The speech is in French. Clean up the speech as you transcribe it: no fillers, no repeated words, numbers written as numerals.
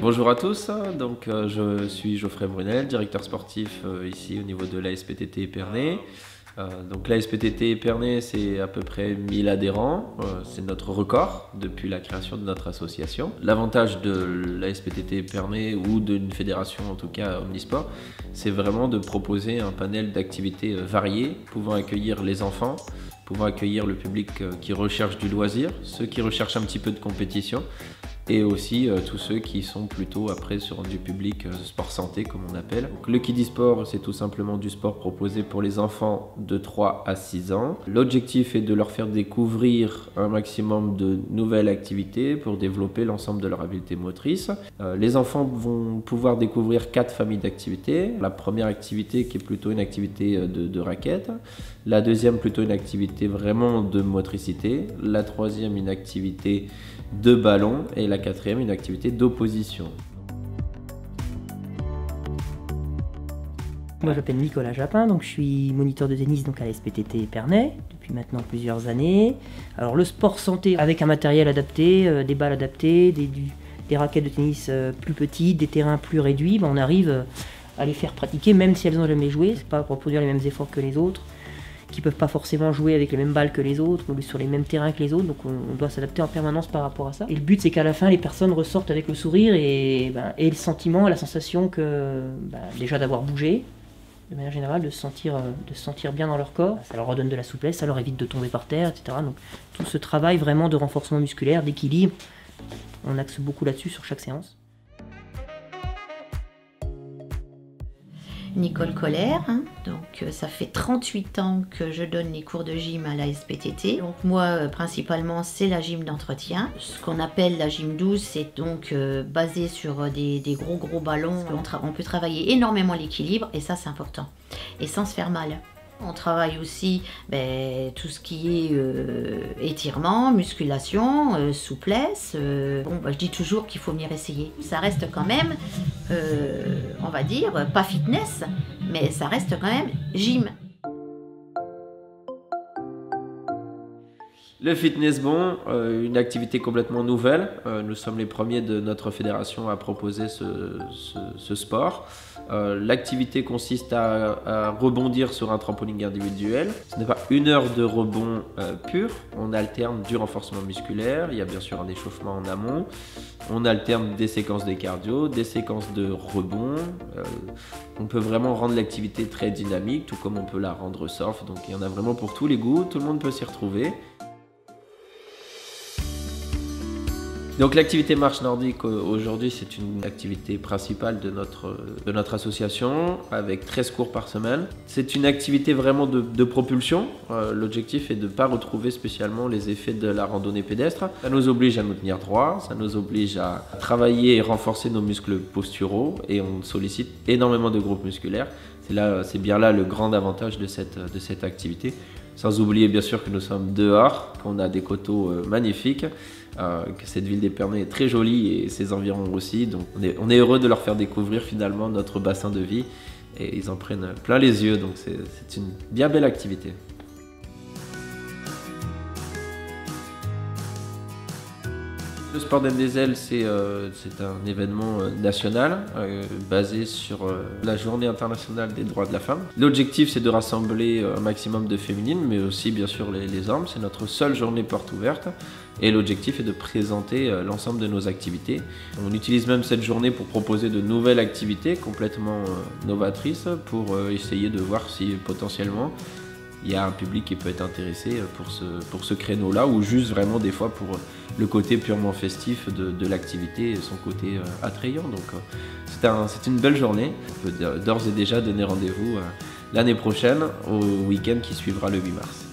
Bonjour à tous, je suis Geoffrey Brunel, directeur sportif ici au niveau de l'ASPTT Épernay. L'ASPTT Épernay, c'est à peu près 1000 adhérents, c'est notre record depuis la création de notre association. L'avantage de l'ASPTT Épernay ou d'une fédération en tout cas omnisport, c'est vraiment de proposer un panel d'activités variées, pouvant accueillir les enfants, pouvant accueillir le public qui recherche du loisir, ceux qui recherchent un petit peu de compétition, et aussi tous ceux qui sont plutôt après sur du public sport santé comme on appelle. Donc, le Kiddie Sport, c'est tout simplement du sport proposé pour les enfants de 3 à 6 ans. L'objectif est de leur faire découvrir un maximum de nouvelles activités pour développer l'ensemble de leur habileté motrice. Les enfants vont pouvoir découvrir 4 familles d'activités. La première activité qui est plutôt une activité de raquette. La deuxième plutôt une activité vraiment de motricité. La troisième une activité de ballon et la quatrième une activité d'opposition. Moi je m'appelle Nicolas Japin, donc je suis moniteur de tennis à l'ASPTT Épernay depuis maintenant plusieurs années. Alors le sport santé avec un matériel adapté, des balles adaptées, des raquettes de tennis plus petites, des terrains plus réduits, on arrive à les faire pratiquer même si elles n'ont jamais joué, c'est pas pour produire les mêmes efforts que les autres, qui ne peuvent pas forcément jouer avec les mêmes balles que les autres, ou sur les mêmes terrains que les autres, donc on doit s'adapter en permanence par rapport à ça. Et le but c'est qu'à la fin les personnes ressortent avec le sourire et le sentiment, la sensation que déjà d'avoir bougé, de manière générale, de se sentir bien dans leur corps. Ça leur redonne de la souplesse, ça leur évite de tomber par terre, etc. Donc tout ce travail vraiment de renforcement musculaire, d'équilibre, on axe beaucoup là-dessus sur chaque séance. Nicole Colère, donc ça fait 38 ans que je donne les cours de gym à l'ASPTT. Donc moi principalement c'est la gym d'entretien. Ce qu'on appelle la gym douce, c'est donc basé sur des gros ballons. On peut travailler énormément l'équilibre et ça c'est important. Et sans se faire mal. On travaille aussi tout ce qui est étirement, musculation, souplesse. Je dis toujours qu'il faut venir essayer. Ça reste quand même, on va dire, pas fitness, mais ça reste quand même gym. Le fitness une activité complètement nouvelle. Nous sommes les premiers de notre fédération à proposer ce sport. L'activité consiste à rebondir sur un trampoline individuel. Ce n'est pas une heure de rebond pur. On alterne du renforcement musculaire. Il y a bien sûr un échauffement en amont. On alterne des séquences de cardio, des séquences de rebond. On peut vraiment rendre l'activité très dynamique, tout comme on peut la rendre soft. Donc il y en a vraiment pour tous les goûts. Tout le monde peut s'y retrouver. Donc l'activité marche nordique aujourd'hui c'est une activité principale de notre association avec 13 cours par semaine. C'est une activité vraiment de propulsion. L'objectif est de ne pas retrouver spécialement les effets de la randonnée pédestre. Ça nous oblige à nous tenir droit, ça nous oblige à travailler et renforcer nos muscles posturaux et on sollicite énormément de groupes musculaires. C'est bien là le grand avantage de cette activité. Sans oublier bien sûr que nous sommes dehors, qu'on a des coteaux magnifiques, que cette ville d'Épernay est très jolie et ses environs aussi. Donc on est heureux de leur faire découvrir finalement notre bassin de vie et ils en prennent plein les yeux. Donc c'est une bien belle activité. Le sport d'MDSL, c'est un événement national basé sur la Journée internationale des droits de la femme. L'objectif, c'est de rassembler un maximum de féminines, mais aussi bien sûr les hommes. C'est notre seule journée porte ouverte. Et l'objectif est de présenter l'ensemble de nos activités. On utilise même cette journée pour proposer de nouvelles activités complètement novatrices pour essayer de voir si potentiellement il y a un public qui peut être intéressé pour ce créneau-là ou juste vraiment des fois pour le côté purement festif de l'activité et son côté attrayant. Donc c'est une belle journée. On peut d'ores et déjà donner rendez-vous l'année prochaine au week-end qui suivra le 8 mars.